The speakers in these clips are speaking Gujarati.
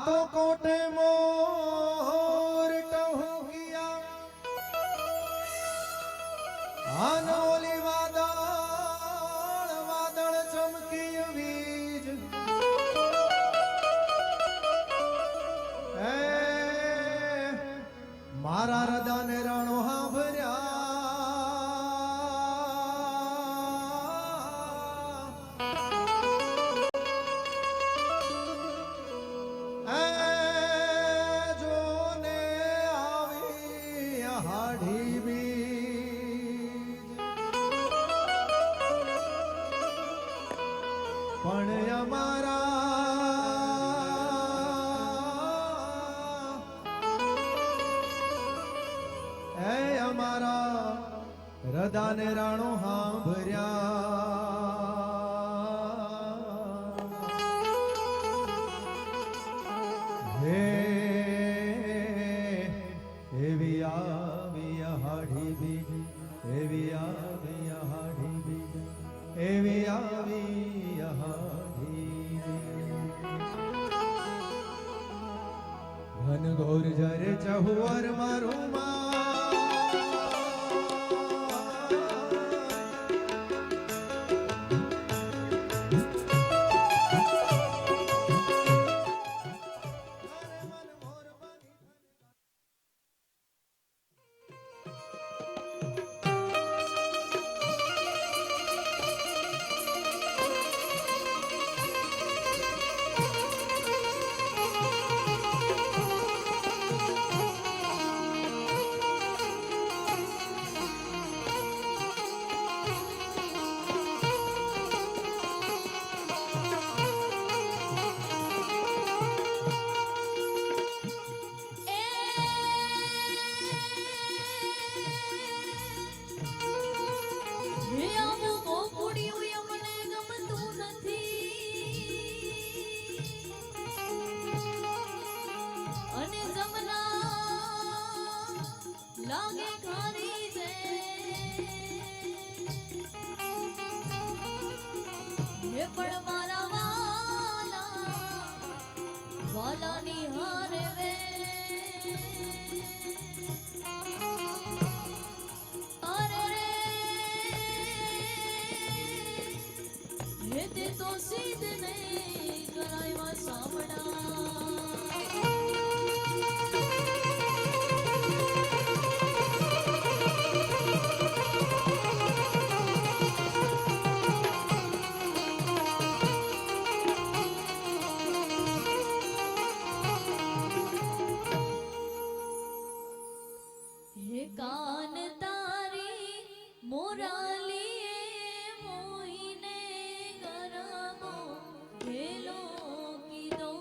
तो कोटे मोर टहुकिया आनोली वादळ वादळ चमकी वीज ए मारा हृदयने राणो हांभर्या पण અમારા એ અમારા હૃદયને રાણો હાંભર્યા હે એવી આવી હાડી બીજ એવી આવી હાડી બીજ એવી આવી घन घोर जरे चहुवर मारू लागे खारी जे हे पण मारा वाला वाला निहारे वे अरे रे हे ते तो सीध नहीं करायवा सामना कान तारी मोरालिए मोहिने गरमो भेलो कीधो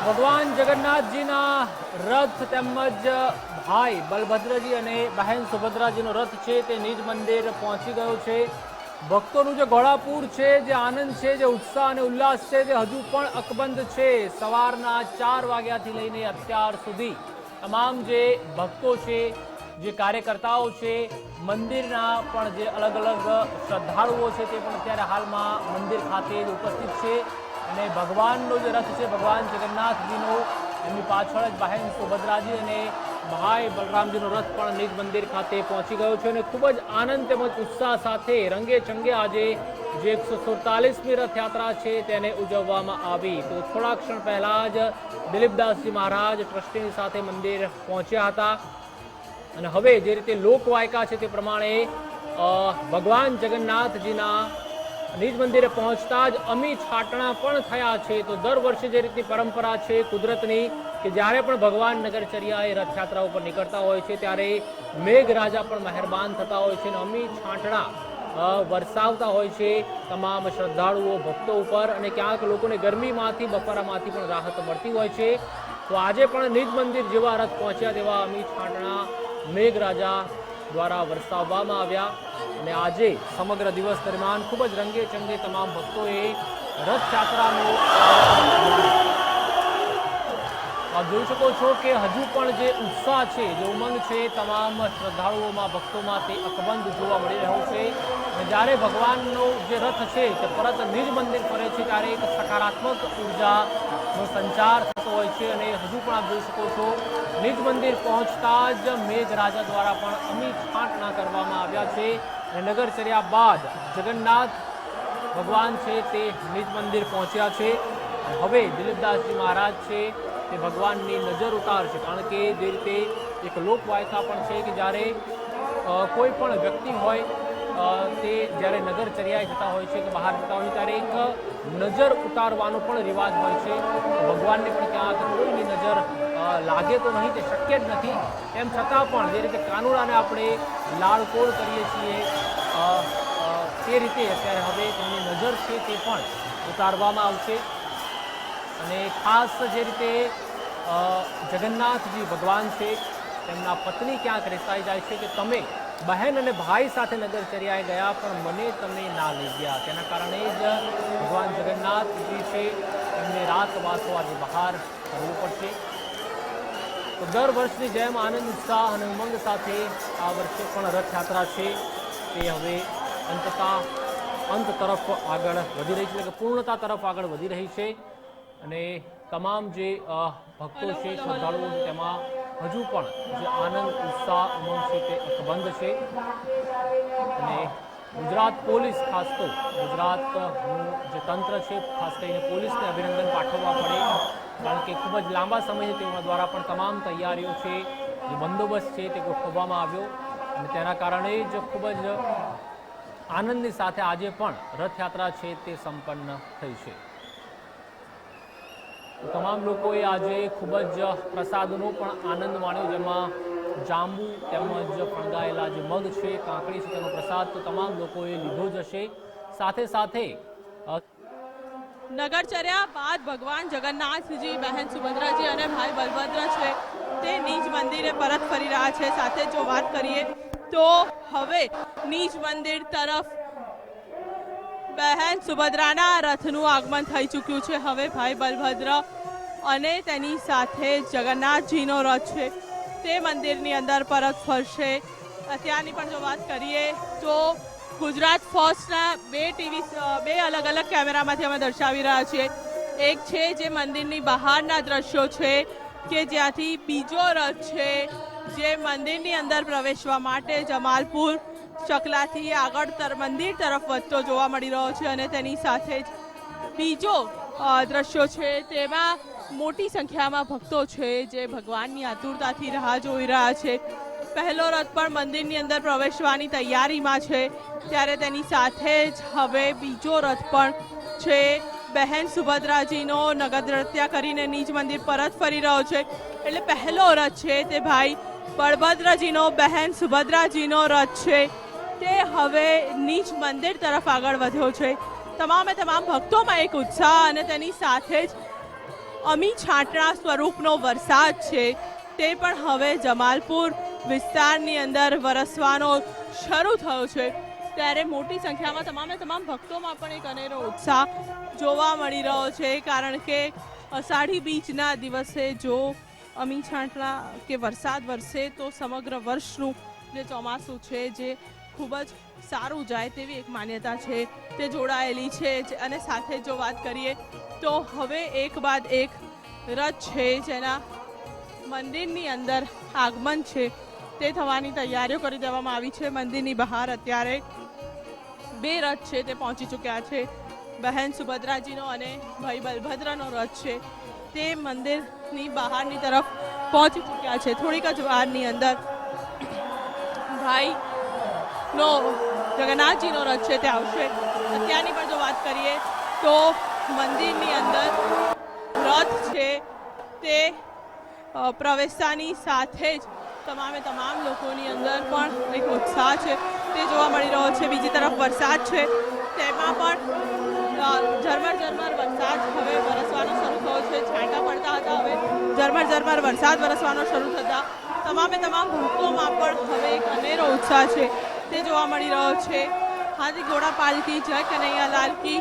ભગવાન જગન્નાથજીના રથ તેમજ ભાઈ બલભદ્રજી અને બહેન સુભદ્રાજીનો રથ છે તે નિજ મંદિર પહોંચી ગયો છે. ભક્તોનું જે ઘોડાપુર છે, જે આનંદ છે, જે ઉત્સાહ અને ઉલ્લાસ છે તે હજુ પણ અકબંધ છે. સવારના 4 વાગ્યાથી લઈને અત્યાર સુધી તમામ જે ભક્તો છે, જે કાર્યકર્તાઓ છે, મંદિરના પણ જે અલગ અલગ શ્રદ્ધાળુઓ છે તે પણ અત્યારે હાલમાં મંદિર ખાતે જ ઉપસ્થિત છે. અને ભગવાનનો જે રથ છે, ભગવાન જગન્નાથજીનો, એમની પાછળ જ બહેન સુભદ્રાજી અને ભાઈ બલરામજીનો રથ પણ નિજ મંદિર ખાતે પહોંચી ગયો છે. અને ખૂબ જ આનંદ તેમજ ઉત્સાહ સાથે રંગે ચંગે આજે જે 147મી રથયાત્રા છે તેને ઉજવવામાં આવી. તો થોડા ક્ષણ પહેલા જ દિલીપદાસજી મહારાજ ટ્રસ્ટીની સાથે મંદિર પહોંચ્યા હતા. અને હવે જે રીતે લોકવાયકા છે તે પ્રમાણે ભગવાન જગન્નાથજીના નિજ મંદિરે પહોંચતા જ અમી છાટણા પણ થયા છે. તો દર વર્ષે જે રીતની પરંપરા છે કુદરતની કે જ્યારે પણ ભગવાન નગરચર્યા એ રથયાત્રા ઉપર નીકળતા હોય છે ત્યારે મેઘરાજા પણ મહેરબાન થતા હોય છે અને અમી છાંટણા વરસાવતા હોય છે તમામ શ્રદ્ધાળુઓ ભક્તો ઉપર. અને ક્યાંક લોકોને ગરમીમાંથી બફારામાંથી પણ રાહત મળતી હોય છે. તો આજે પણ નિજ મંદિર જેવા રથ પહોંચ્યા તેવા અમી છાંટણા મેઘરાજા દ્વારા વરસાવવામાં આવ્યા. અને આજે સમગ્ર દિવસ દરમિયાન ખૂબ જ રંગે ચંગે તમામ ભક્તોએ રથયાત્રાનો આપ જોઈ શકો છો કે હજુ પણ જે ઉત્સાહ છે, જે ઉમંગ છે તમામ શ્રદ્ધાળુઓમાં ભક્તોમાં તે અકબંધ જોવા મળી રહ્યો છે. અને જ્યારે ભગવાનનો જે રથ છે તે પરત નિજ મંદિર ફરે છે ત્યારે એક સકારાત્મક ઉર્જાનો સંચાર થતો હોય છે. અને હજુ પણ આપ જોઈ શકો છો નિજ મંદિર પહોંચતા જ મેઘરાજા દ્વારા પણ અમી છાંટણા કરવામાં આવ્યા છે. અને નગરચર્યા બાદ જગન્નાથ ભગવાન છે તે નિજ મંદિર પહોંચ્યા છે. હવે દિલીપદાસજી મહારાજ છે તે ભગવાનની નજર ઉતારશે. કારણ કે જે રીતે એક લોકવાયકા પણ છે કે જ્યારે કોઈ પણ વ્યક્તિ હોય તે જ્યારે નગરચર્યાએ જતા હોય છે કે બહાર જતા હોય ત્યારે એક નજર ઉતારવાનો પણ રિવાજ હોય છે. ભગવાનને પણ ક્યાંક કોઈની નજર લાગે તો નહીં, તે શક્ય જ નથી. એમ છતાં પણ જે રીતે કાનુડાને આપણે લાળકોળ કરીએ છીએ તે રીતે અત્યારે હવે તેમની નજર છે તે પણ ઉતારવામાં આવશે. અને ખાસ જે રીતે જગન્નાથજી ભગવાન છે તેમના પત્ની ક્યાંક રેસાઈ જાય છે કે તમે બહેન અને ભાઈ સાથે નગરચર્યાએ ગયા પણ મને તમે ના લઈ ગયા. તેના કારણે જ ભગવાન જગન્નાથજી છે એમને રાતવાસો આજે બહાર કરવું પડશે. તો દર વર્ષની જેમ આનંદ ઉત્સાહ અને ઉમંગ સાથે આ વર્ષે પણ રથયાત્રા છે તે હવે અંત તરફ આગળ વધી રહી છે, એટલે કે પૂર્ણતા તરફ આગળ વધી રહી છે. અને તમામ જે ભક્તો છે, શ્રદ્ધાળુઓ છે, તેમાં હજુ પણ જે આનંદ ઉત્સાહ ઉમંગ છે તે અકબંધ છે. અને ગુજરાત પોલીસ, ખાસ તો ગુજરાતનું જે તંત્ર છે, ખાસ કરીને પોલીસને અભિનંદન પાઠવવા પડે. કારણ કે ખૂબ જ લાંબા સમયથી તેઓ દ્વારા પણ તમામ તૈયારીઓ છે, જે બંદોબસ્ત છે તે ગોઠવવામાં આવ્યો. અને તેના કારણે જ ખૂબ જ આનંદની સાથે આજે પણ રથયાત્રા છે તે સંપન્ન થઈ છે. તમામ લોકોએ આજે ખૂબ જ પ્રસાદનો પણ આનંદ માણ્યો, જેમાં જાંબુ તેમજ ફણગાયેલા જે મગ છે, કાંકડી છે, તેનો પ્રસાદ તો તમામ લોકોએ લીધો જ હશે. સાથે સાથે નગરચર્યા બાદ ભગવાન જગન્નાથજી, બહેન સુભદ્રાજી અને ભાઈ બલભદ્ર છે તે નિજ મંદિરે પરત ફરી રહ્યા છે. સાથે જો વાત કરીએ તો હવે નિજ મંદિર તરફ બહેન સુભદ્રાના રથનું આગમન થઈ ચૂક્યું છે. હવે ભાઈ બલભદ્ર અને તેની સાથે જગન્નાથજીનો રથ છે તે મંદિરની અંદર પરત ફરશે. અત્યારની પણ જો વાત કરીએ તો ગુજરાત ફર્સ્ટના બે અલગ અલગ કેમેરામાંથી અમે દર્શાવી રહ્યા છીએ. એક છે જે મંદિરની બહારના દ્રશ્યો છે કે જ્યાંથી બીજો રથ છે જે મંદિરની અંદર પ્રવેશવા માટે જમાલપુર ચકલાથી આગળ મંદિર તરફ વધતો જોવા મળી રહ્યો છે. અને તેની સાથે જ બીજો દ્રશ્યો છે તેમાં મોટી સંખ્યામાં ભક્તો છે જે ભગવાનની આતુરતાથી રાહ જોઈ રહ્યા છે. પહેલો રથ પણ મંદિરની અંદર પ્રવેશવાની તૈયારીમાં છે, ત્યારે તેની સાથે જ હવે બીજો રથ પણ છે. બહેન સુભદ્રાજીનો નગર નૃત્ય કરીને નિજ મંદિર પરત ફરી રહ્યો છે. એટલે પહેલો રથ છે તે ભાઈ બળભદ્રજીનો, બહેન સુભદ્રાજીનો રથ છે તે હવે નિજ મંદિર તરફ આગળ વધ્યો છે. તમામે તમામ ભક્તોમાં એક ઉત્સાહ અને તેની સાથે જ અમી છાંટણા સ્વરૂપનો વરસાદ છે તે પણ હવે જમાલપુર વિસ્તારની અંદર વરસવાનો શરૂ થયો છે, ત્યારે મોટી સંખ્યામાં તમામ ભક્તોમાં પણ એક અનેરો ઉત્સાહ જોવા મળી રહ્યો છે, કારણ કે અષાઢી બીજના દિવસે જો અમી છાંટણા કે વરસાદ વરસે તો સમગ્ર વર્ષનું જે ચોમાસું છે જે ખૂબ જ સારું જાય તેવી એક માન્યતા છે તે જોડાયેલી છે। અને સાથે જો વાત કરીએ તો હવે એક બાદ એક રથ છે જેના મંદિરની અંદર આગમન છે તે થવાની તૈયારીઓ કરી દેવામાં આવી છે। મંદિરની બહાર અત્યારે 2 રથ છે તે પહોંચી ચૂક્યા છે। બહેન સુભદ્રાજીનો અને ભાઈ બલભદ્રનો રથ છે તે મંદિરની બહારની તરફ પહોંચી ચૂક્યા છે। થોડીક જ વારની અંદર ભાઈનો જગન્નાથજીનો રથ છે તે આવશે। અત્યારની પણ જો વાત કરીએ તો મંદિરની અંદર રથ છે તે પ્રવેશતાની સાથે જ તમામ લોકોની અંદર પણ એક ઉત્સાહ છે તે જોવા મળી રહ્યો છે। બીજી તરફ વરસાદ છે તેમાં પણ ઝરમર વરસાદ હવે વરસવાનો શરૂ થયો છે। છાંટા પડતા હતા, હવે ઝરમર વરસાદ વરસવાનો શરૂ થતા તમામ ભક્તોમાં પણ હવે એક અનેરો ઉત્સાહ છે તે જોવા મળી રહ્યો છે। હાથી ઘોડા પાલકી જય કનૈયા લાલ કી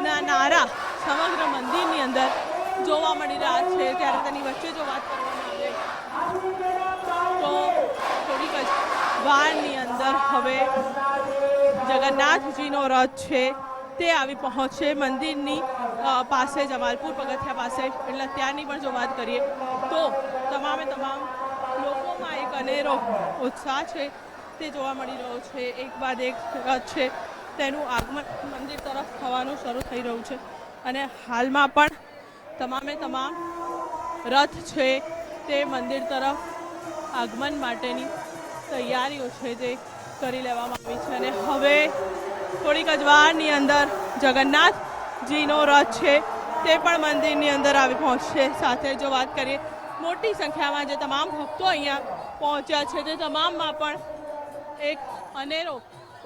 ના નારા સમગ્ર મંદિરની અંદર જોવા મળી રહ્યા છે। ત્યારે તેની વચ્ચે જો વાત કરવામાં આવે તો થોડીક જ વારની અંદર હવે જગન્નાથજીનો રથ છે તે આવી પહોંચશે મંદિરની પાસે, જમાલપુર પગથિયા પાસે। એટલે ત્યાંની પણ જો વાત કરીએ તો તમામ લોકોમાં એક અનેરો ઉત્સાહ છે તે જોવા મળી રહ્યો છે। એક બાદ એક રથ છે તેનું આગમન મંદિર તરફ થવાનું શરૂ થઈ રહ્યું છે અને હાલમાં પણ તમામ રથ છે તે મંદિર તરફ આગમન માટેની તૈયારીઓ છે તે કરી લેવામાં આવી છે। અને હવે થોડીક જ વારની અંદર જગન્નાથજીનો રથ છે તે પણ મંદિરની અંદર આવી પહોંચશે। સાથે જો વાત કરીએ મોટી સંખ્યામાં જે તમામ ભક્તો અહીંયા પહોંચ્યા છે તે તમામમાં પણ એક અનેરો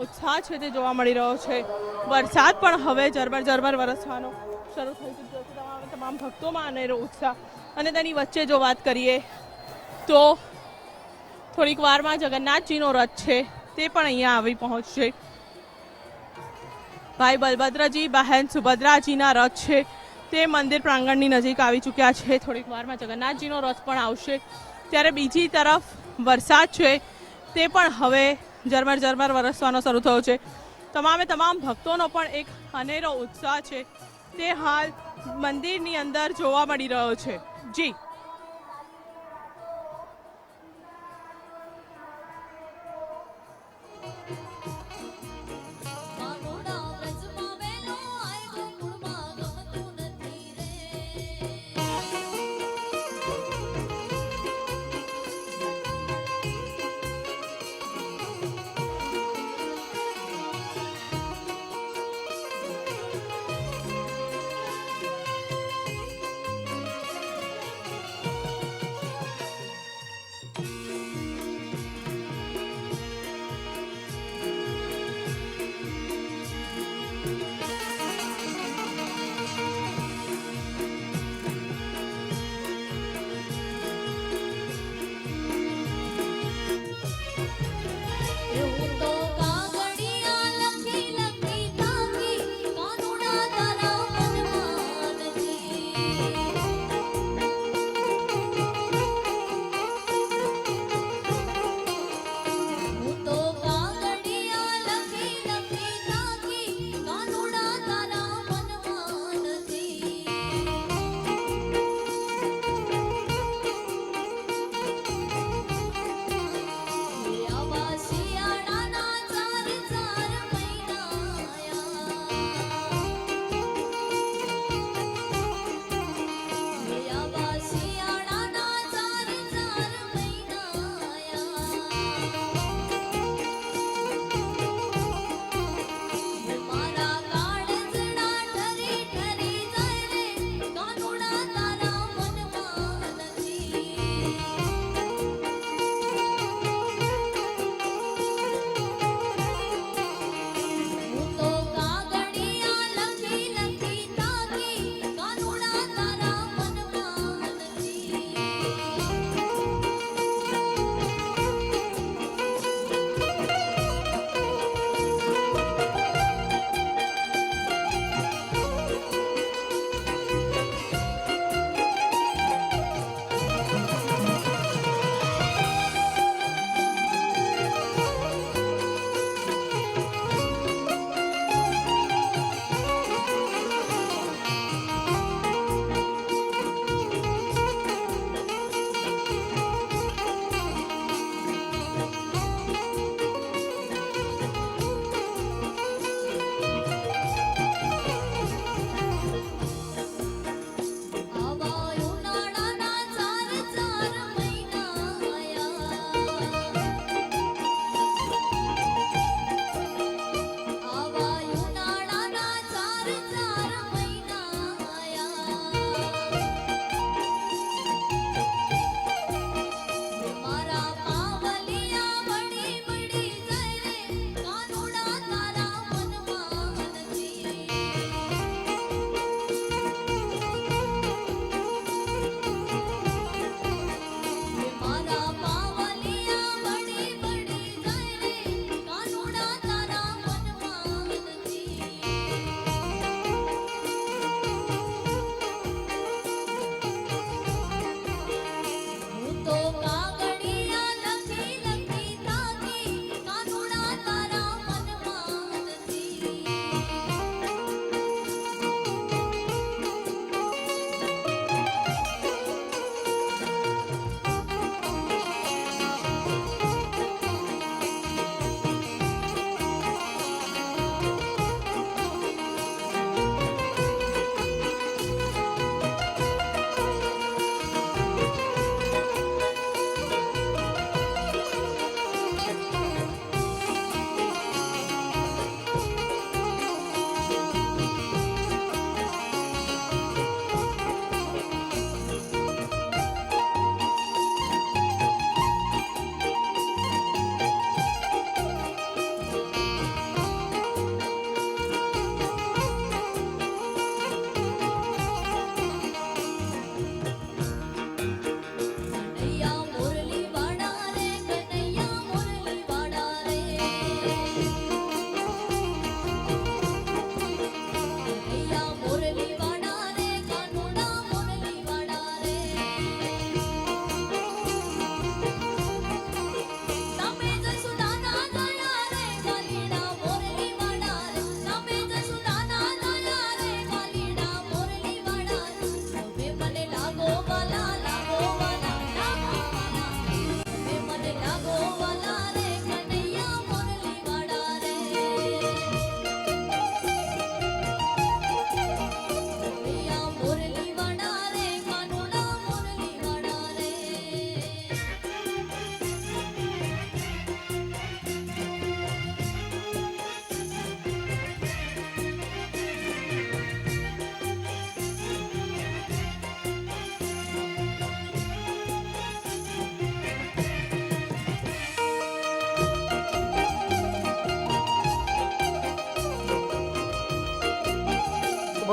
ઉત્સાહ છે તે જોવા મળી રહ્યો છે। વરસાદ પણ હવે ઝરમર વરસવાનો શરૂ થઈ ચૂક્યો છે। તમામ ભક્તોમાં અનેરો ઉત્સાહ। અને તેની વચ્ચે જો વાત કરીએ તો થોડીક વારમાં જગન્નાથજીનો રથ છે તે પણ અહીંયા આવી પહોંચશે। ભાઈ બલભદ્રજી, બહેન સુભદ્રાજીના રથ છે તે મંદિર પ્રાંગણની નજીક આવી ચૂક્યા છે। થોડીક વારમાં જગન્નાથજીનો રથ પણ આવશે। ત્યારે બીજી તરફ વરસાદ છે તે પણ હવે ઝરમર વરસવાનો શરૂ થયો છે। તમામ ભક્તોનો પણ એક અનેરો ઉત્સાહ છે તે હાલ મંદિરની અંદર જોવા મળી રહ્યો છે। જી માગોડા વ્રજમાં બેનો આય ગોકુળમાં ગમતું નથી રે।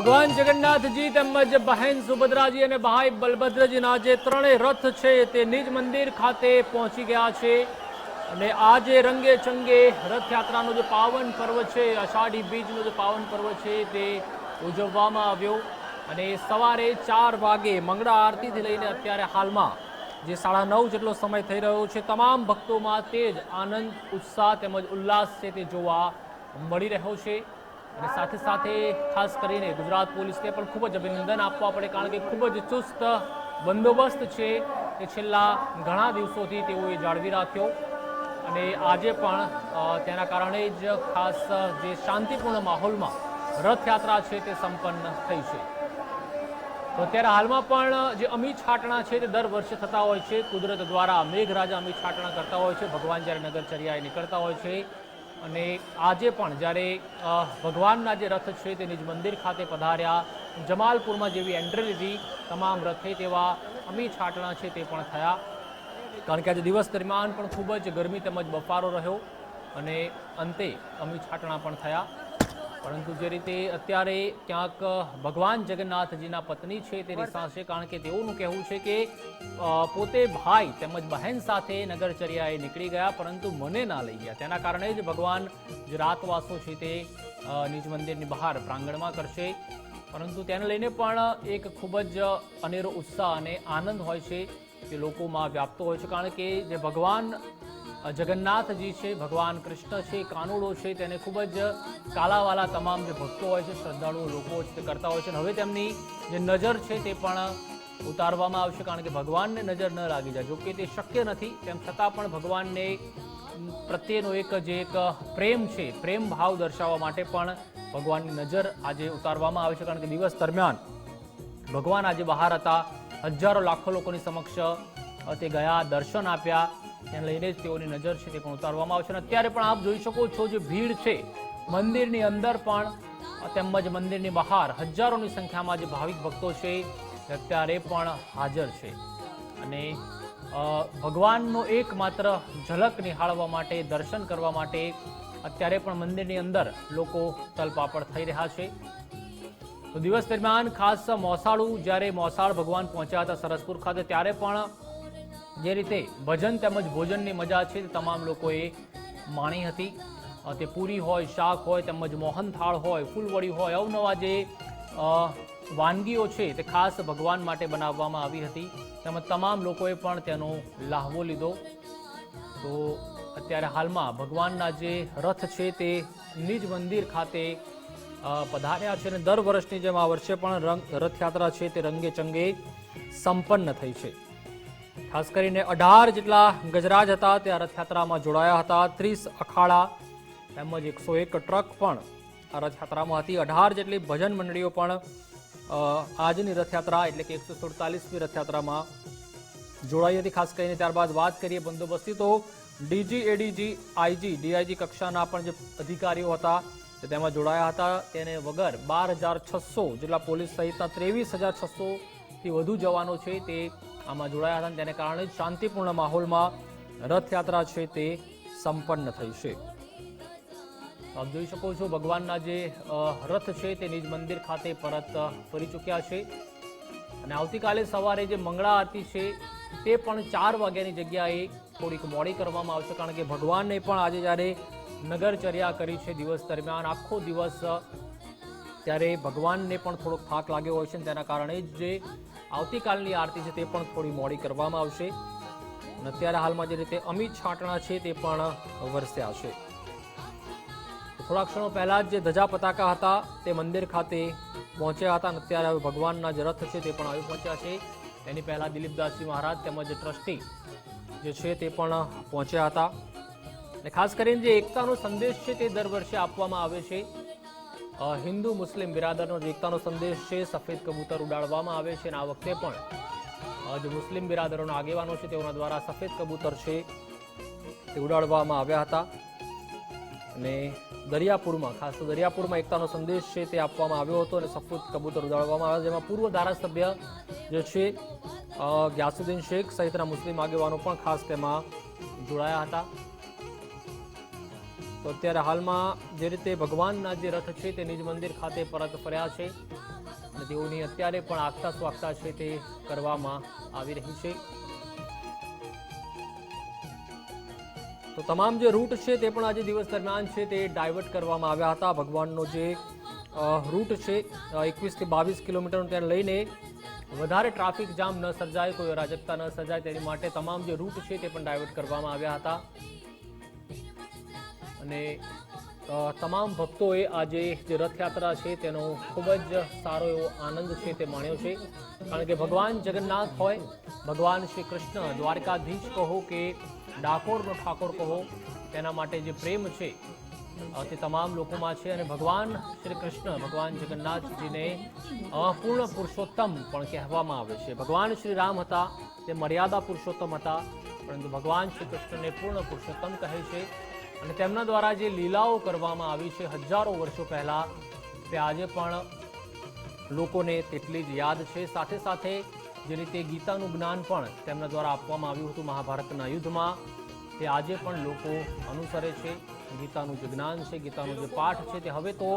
ભગવાન જગન્નાથજી તેમજ બહેન સુભદ્રાજી અને ભાઈ બલભદ્રજીના જે ત્રણેય રથ છે તે નિજ મંદિર ખાતે પહોંચી ગયા છે અને આજે રંગે ચંગે રથયાત્રાનો જે પાવન પર્વ છે, અષાઢી બીજનો જે પાવન પર્વ છે તે ઉજવવામાં આવ્યો અને સવારે 4 વાગે મંગળા આરતીથી લઈને અત્યારે હાલમાં જે 9:30 જેટલો સમય થઈ રહ્યો છે, તમામ ભક્તોમાં તેજ આનંદ, ઉત્સાહ તેમજ ઉલ્લાસ છે તે જોવા મળી રહ્યો છે અને સાથે સાથે ખાસ કરીને ગુજરાત પોલીસને પણ ખૂબ જ અભિનંદન આપવા પડે, કારણ કે ખૂબ જ ચુસ્ત બંદોબસ્ત છે તે છેલ્લા ઘણા દિવસોથી તેઓએ જાળવી રાખ્યો અને આજે પણ તેના કારણે જ ખાસ જે શાંતિપૂર્ણ માહોલમાં રથયાત્રા છે તે સંપન્ન થઈ છે. તો અત્યારે હાલમાં પણ જે અમી છાટણા છે તે દર વર્ષે થતા હોય છે. કુદરત દ્વારા મેઘરાજા અમી છાટણા કરતા હોય છે ભગવાન જ્યારે નગરચર્યાએ નીકળતા હોય છે અને આજે પણ જ્યારે ભગવાનના જે રથ છે તે નિજ મંદિર ખાતે પધાર્યા, જમાલપુરમાં જેવી એન્ટ્રી લીધી તમામ રથે, તેવા અમી છાટણા છે તે પણ થયા, કારણ કે આજે દિવસ દરમિયાન પણ ખૂબ જ ગરમી તેમજ બફારો રહ્યો અને અંતે અમી છાટણા પણ થયા. પરંતુ જે રીતે અત્યારે ક્યાંક ભગવાન જગન્નાથજીના પત્ની છે તે રિસાશે, કારણ કે તેઓનું કહેવું છે કે પોતે ભાઈ તેમજ બહેન સાથે નગરચર્યાએ નીકળી ગયા પરંતુ મને ના લઈ ગયા, તેના કારણે જ ભગવાન જે રાતવાસો છે તે નિજ મંદિરની બહાર પ્રાંગણમાં કરશે. પરંતુ તેને લઈને પણ એક ખૂબ જ અનેરો ઉત્સાહ અને આનંદ હોય છે તે લોકોમાં વ્યાપતો હોય છે, કારણ કે જે ભગવાન જગન્નાથજી છે, ભગવાન કૃષ્ણ છે, કાનુડો છે, તેને ખૂબ જ કાલાવાલા તમામ જે ભક્તો હોય છે, શ્રદ્ધાળુઓ લોકો છે તે કરતા હોય છે અને હવે તેમની જે નજર છે તે પણ ઉતારવામાં આવશે, કારણ કે ભગવાનને નજર ન લાગી જાય. જોકે તે શક્ય નથી, તેમ છતાં પણ ભગવાનને પ્રત્યેનો એક પ્રેમ છે, પ્રેમ ભાવ દર્શાવવા માટે પણ ભગવાનની નજર આજે ઉતારવામાં આવે છે, કારણ કે દિવસ દરમિયાન ભગવાન આજે બહાર હતા, હજારો લાખો લોકોની સમક્ષ તે ગયા, દર્શન આપ્યા, તેને લઈને જ તેઓની નજર છે તે પણ ઉતારવામાં આવશે. અને અત્યારે પણ આપ જોઈ શકો છો જે ભીડ છે મંદિરની અંદર પણ તેમજ મંદિરની બહાર હજારોની સંખ્યામાં જે ભાવિક ભક્તો છે અત્યારે પણ હાજર છે અને ભગવાનનો એકમાત્ર ઝલક નિહાળવા માટે, દર્શન કરવા માટે અત્યારે પણ મંદિરની અંદર લોકો તલપાપડ થઈ રહ્યા છે. તો દિવસ દરમિયાન ખાસ મોસાળું, જ્યારે મોસાળ ભગવાન પહોંચ્યા હતા સરસપુર ખાતે, ત્યારે પણ જે રીતે ભજન તેમજ ભોજનની મજા છે તે તમામ લોકોએ માણી હતી. તે પૂરી હોય, શાક હોય તેમજ મોહનથાળ હોય, ફૂલવડી હોય, અવનવા જે વાનગીઓ છે તે ખાસ ભગવાન માટે બનાવવામાં આવી હતી, તેમજ તમામ લોકોએ પણ તેનો લાહવો લીધો. તો અત્યારે હાલમાં ભગવાનના જે રથ છે તે નિજ મંદિર ખાતે પધાર્યા છે અને દર વર્ષની જેમ આ વર્ષે પણ રથયાત્રા છે તે રંગે ચંગે સંપન્ન થઈ છે. ખાસ કરીને 18 જેટલા ગજરાજ હતા તે આ રથયાત્રામાં જોડાયા હતા. 30 અખાડા તેમજ 101 ટ્રક પણ આ રથયાત્રામાં હતી. 18 જેટલી ભજન મંડળીઓ પણ આજની રથયાત્રા એટલે કે 147મી રથયાત્રામાં જોડાઈ હતી. ખાસ કરીને ત્યારબાદ વાત કરીએ બંદોબસ્તી, તો ડીજી, એડીજી, આઈજી, ડીઆઈજી કક્ષાના પણ જે અધિકારીઓ હતા તે તેમાં જોડાયા હતા. તેને વગર 12,600 જેટલા પોલીસ સહિતના 23,600થી વધુ જવાનો છે તે આમાં જોડાયા હતા. તેને કારણે શાંતિપૂર્ણ માહોલમાં રથયાત્રા છે તે સંપન્ન થઈ છે. આપ જોઈ શકો છો ભગવાનના જે રથ છે તે નિજ મંદિર ખાતે પરત ફરી ચૂક્યા છે અને આવતીકાલે સવારે જે મંગળા આરતી છે તે પણ 4 વાગ્યાની જગ્યાએ થોડીક મોડી કરવામાં આવશે, કારણ કે ભગવાનને પણ આજે જ્યારે નગરચર્યા કરી છે દિવસ દરમિયાન આખો દિવસ, ત્યારે ભગવાનને પણ થોડોક થાક લાગ્યો હોય છે, તેના કારણે જે આવતીકાલની આરતી છે તે પણ થોડી મોડી કરવામાં આવશે. અને અત્યારે હાલમાં જે રીતે અમી છાટણા છે તે પણ વરસ્યા છે. થોડા ક્ષણો પહેલા જ જે ધજા પતાકા હતા તે મંદિર ખાતે પહોંચ્યા હતા અને અત્યારે હવે ભગવાનના જે રથ છે તે પણ આવી પહોંચ્યા છે. તેની પહેલા દિલીપદાસજી મહારાજ તેમજ ટ્રસ્ટી જે છે તે પણ પહોંચ્યા હતા. અને ખાસ કરીને જે એકતાનો સંદેશ છે તે દર વર્ષે આપવામાં આવે છે. હિન્દુ મુસ્લિમ બિરાદરનો જે એકતાનો સંદેશ છે, સફેદ કબૂતર ઉડાડવામાં આવે છે અને આ વખતે પણ જે મુસ્લિમ બિરાદરોના આગેવાનો છે તેઓના દ્વારા સફેદ કબૂતર છે તે ઉડાડવામાં આવ્યા હતા અને દરિયાપુરમાં, ખાસ તો દરિયાપુરમાં એકતાનો સંદેશ છે તે આપવામાં આવ્યો હતો અને સફેદ કબૂતર ઉડાડવામાં આવ્યા, જેમાં પૂર્વ ધારાસભ્ય જે છે ગ્યાસુદ્દીન શેખ સહિતના મુસ્લિમ આગેવાનો પણ ખાસ તેમાં જોડાયા હતા. તો અત્યારે હાલમાં જે રીતે ભગવાનના જે રથ છે તે નિજ મંદિર ખાતે પરત ફર્યા છે અને તેઓની અત્યારે પણ આગતા સ્વાગતા છે તે કરવામાં આવી રહી છે. તો તમામ જે રૂટ છે તે પણ આજે દિવસ દરમિયાન છે તે ડાયવર્ટ કરવામાં આવ્યા હતા. ભગવાનનો જે રૂટ છે 21 થી 22 કિલોમીટરનો તેને લઈને વધારે ટ્રાફિક જામ ન સર્જાય, કોઈ અરાજકતા ન સર્જાય તેની માટે તમામ જે રૂટ છે તે પણ ડાયવર્ટ કરવામાં આવ્યા હતા. અને તમામ ભક્તોએ આજે જે રથયાત્રા છે તેનો ખૂબ જ સારો એવો આનંદ છે તે માણ્યો છે. કારણ કે ભગવાન જગન્નાથ હોય, ભગવાન શ્રી કૃષ્ણ દ્વારકાધીશ કહો કે ડાકોરનો ઠાકોર કહો, તેના માટે જે પ્રેમ છે તે તમામ લોકોમાં છે. અને ભગવાન શ્રી કૃષ્ણ ભગવાન જગન્નાથજીને પૂર્ણ પુરુષોત્તમ પણ કહેવામાં આવે છે. ભગવાન શ્રી રામ હતા તે મર્યાદા પુરુષોત્તમ હતા, પરંતુ ભગવાન શ્રી કૃષ્ણને પૂર્ણ પુરુષોત્તમ કહે છે. અને તેમના દ્વારા જે લીલાઓ કરવામાં આવી છે હજારો વર્ષો પહેલા, તે આજે પણ લોકોને તેટલી જ યાદ છે. સાથે સાથે જે રીતે ગીતાનું જ્ઞાન પણ તેમના દ્વારા આપવામાં આવ્યું હતું મહાભારતના યુદ્ધમાં, તે આજે પણ લોકો અનુસરે છે. ગીતાનું જે જ્ઞાન છે, ગીતાનો જે પાઠ છે, તે હવે તો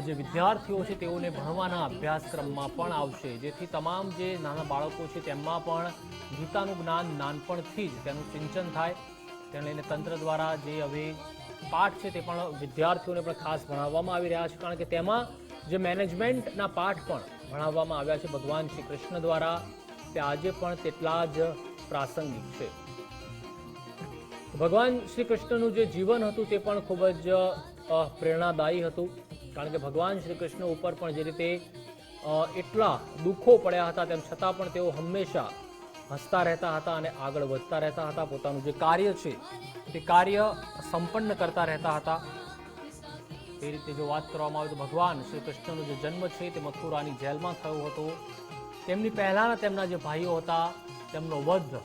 જે વિદ્યાર્થીઓ છે તેઓને ભણવાના અભ્યાસક્રમમાં પણ આવશે, જેથી તમામ જે નાના બાળકો છે તેમાં પણ ગીતાનું જ્ઞાન નાનપણથી જ તેનું સિંચન થાય. તેને લઈને તંત્ર દ્વારા જે હવે પાઠ છે તે પણ વિદ્યાર્થીઓને પણ ખાસ ભણાવવામાં આવી રહ્યા છે. કારણ કે તેમાં જે મેનેજમેન્ટના પાઠ પણ ભણાવવામાં આવ્યા છે ભગવાન શ્રી કૃષ્ણ દ્વારા, તે આજે પણ તેટલા જ પ્રાસંગિક છે. ભગવાન શ્રી કૃષ્ણનું જે જીવન હતું તે પણ ખૂબ જ પ્રેરણાદાયી હતું. કારણ કે ભગવાન શ્રી કૃષ્ણ ઉપર પણ જે રીતે એટલા દુઃખો પડ્યા હતા, તેમ છતાં પણ તેઓ હંમેશા હસતા રહેતા હતા અને આગળ વધતા રહેતા હતા. પોતાનું જે કાર્ય છે તે કાર્ય સંપન્ન કરતા રહેતા હતા. એ રીતે જો વાત કરવામાં આવે તો ભગવાન શ્રી કૃષ્ણનો જે જન્મ છે તે મથુરાની જેલમાં થયો હતો. તેમની પહેલાના તેમના જે ભાઈઓ હતા તેમનો વધ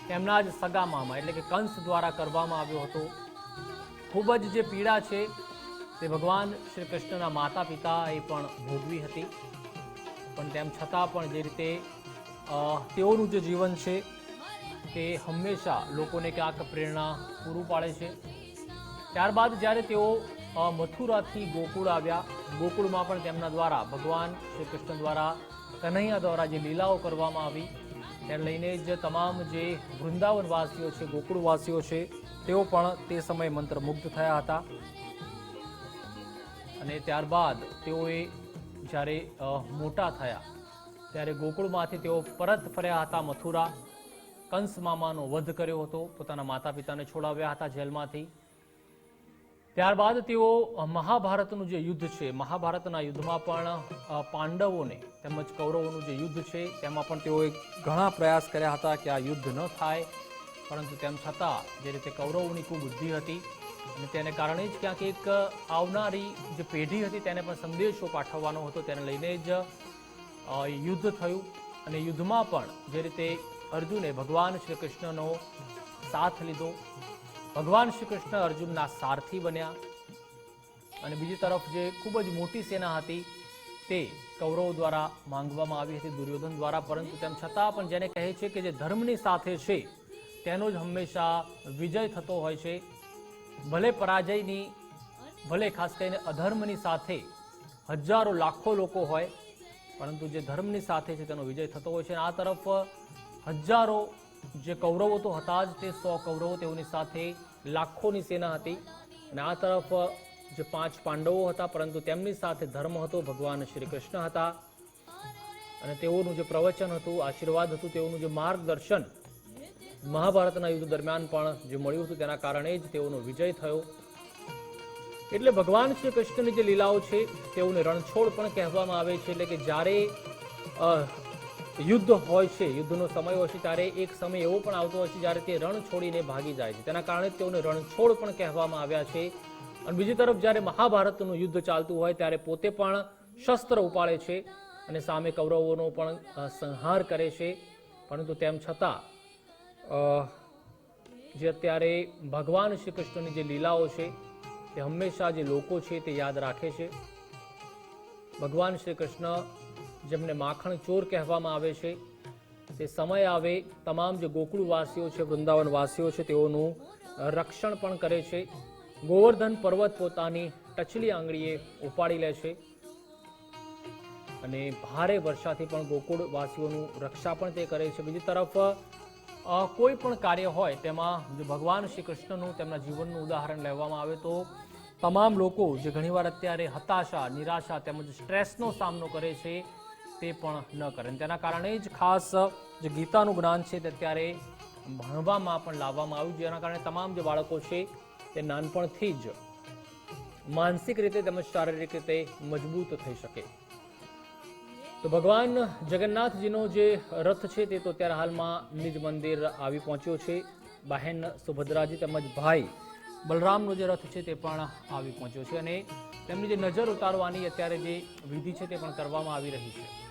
તેમના જ સગા મામા એટલે કે કંસ દ્વારા કરવામાં આવ્યો હતો. ખૂબ જ જે પીડા છે તે ભગવાન શ્રી કૃષ્ણના માતા પિતા એ પણ ભોગવી હતી. પણ તેમ છતાં પણ જે રીતે તેઓનું જે જીવન છે તે હંમેશા લોકોને ક્યાંક પ્રેરણા પૂરું પાડે છે. ત્યારબાદ જ્યારે તેઓ મથુરાથી ગોકુળ આવ્યા, ગોકુળમાં પણ તેમના દ્વારા ભગવાન શ્રી કૃષ્ણ દ્વારા કન્હૈયા દ્વારા જે લીલાઓ કરવામાં આવી તેને લઈને જ તમામ જે વૃંદાવનવાસીઓ છે, ગોકુળવાસીઓ છે, તેઓ પણ તે સમયે મંત્રમુગ્ધ થયા હતા. અને ત્યારબાદ તેઓએ જ્યારે મોટા થયા ત્યારે ગોકુળમાંથી તેઓ પરત ફર્યા હતા મથુરા. કંસ મામાનો વધ કર્યો હતો, પોતાના માતા પિતાને છોડાવ્યા હતા જેલમાંથી. ત્યારબાદ તેઓ મહાભારતનું જે યુદ્ધ છે, મહાભારતના યુદ્ધમાં પણ પાંડવોને તેમજ કૌરવોનું જે યુદ્ધ છે તેમાં પણ તેઓએ ઘણા પ્રયાસ કર્યા હતા કે આ યુદ્ધ ન થાય, પરંતુ તેમ છતાં જે રીતે કૌરવોની કુબુદ્ધિ હતી અને તેને કારણે જ ક્યાંક એક આવનારી જે પેઢી હતી તેને પણ સંદેશો પાઠવવાનો હતો, તેને લઈને જ યુદ્ધ થયું. અને યુદ્ધમાં પણ જે રીતે અર્જુને ભગવાન શ્રી કૃષ્ણનો સાથ લીધો, ભગવાન શ્રી કૃષ્ણ અર્જુનના સારથી બન્યા. અને બીજી તરફ જે ખૂબ જ મોટી સેના હતી તે કૌરવો દ્વારા માંગવામાં આવી હતી દુર્યોધન દ્વારા, પરંતુ તેમ છતાં પણ જેને કહે છે કે જે ધર્મની સાથે છે તેનો જ હંમેશા વિજય થતો હોય છે. ભલે પરાજયની, ભલે ખાસ કરીને અધર્મની સાથે હજારો લાખો લોકો હોય, પરંતુ જે ધર્મની સાથે છે તેનો વિજય થતો હોય છે. અને આ તરફ હજારો જે કૌરવો તો હતા જ, તે 100 કૌરવો તેઓની સાથે લાખોની સેના હતી. અને આ તરફ જે 5 પાંડવો હતા, પરંતુ તેમની સાથે ધર્મ હતો, ભગવાન શ્રી કૃષ્ણ હતા. અને તેઓનું જે પ્રવચન હતું, આશીર્વાદ હતું, તેઓનું જે માર્ગદર્શન મહાભારતના યુદ્ધ દરમિયાન પણ જે મળ્યું હતું તેના કારણે જ તેઓનો વિજય થયો. એટલે ભગવાન શ્રી કૃષ્ણની જે લીલાઓ છે તેઓને રણછોડ પણ કહેવામાં આવે છે. એટલે કે જ્યારે યુદ્ધ હોય છે, યુદ્ધનો સમય હોય છે, ત્યારે એક સમય એવો પણ આવતો હોય છે જ્યારે તે રણ છોડીને ભાગી જાય છે, તેના કારણે તેઓને રણછોડ પણ કહેવામાં આવ્યા છે. અને બીજી તરફ જ્યારે મહાભારતનું યુદ્ધ ચાલતું હોય ત્યારે પોતે પણ શસ્ત્ર ઉપાડે છે અને સામે કૌરવોનો પણ સંહાર કરે છે. પરંતુ તેમ છતાં જે અત્યારે ભગવાન શ્રી કૃષ્ણની જે લીલાઓ છે તે હંમેશા જે લોકો છે તે યાદ રાખે છે. ભગવાન શ્રી કૃષ્ણ જેમને માખણ ચોર કહેવામાં આવે છે, તે સમય આવે તમામ જે ગોકુળવાસીઓ છે, વૃંદાવનવાસીઓ છે, તેઓનું રક્ષણ પણ કરે છે. ગોવર્ધન પર્વત પોતાની ટચલી આંગળીએ ઉપાડી લે છે અને ભારે વર્ષાથી પણ ગોકુળવાસીઓનું રક્ષા પણ તે કરે છે. બીજી તરફ કોઈ પણ કાર્ય હોય તેમાં જો ભગવાન શ્રી કૃષ્ણનું તેમના જીવનનું ઉદાહરણ લેવામાં આવે તો તમામ લોકો જે ઘણીવાર અત્યારે હતાશા, નિરાશા તેમજ સ્ટ્રેસનો સામનો કરે છે તે પણ ન કરે. તેના કારણે જ ખાસ જે ગીતાનું જ્ઞાન છે તે અત્યારે ભણવામાં પણ લાવવામાં આવ્યું, જેના કારણે તમામ જે બાળકો છે તે નાનપણથી જ માનસિક રીતે તેમજ શારીરિક રીતે મજબૂત થઈ શકે. તો ભગવાન જગન્નાથજીનો જે રથ છે તે તો અત્યારે હાલમાં નિજ મંદિર આવી પહોંચ્યો છે. બહેન સુભદ્રાજી તેમજ ભાઈ બલરામનો જે રથ છે તે પણ આવી પહોંચ્યો છે અને તેમની જે નજર ઉતારવાની અત્યારે જે વિધિ છે તે પણ કરવામાં આવી રહી છે.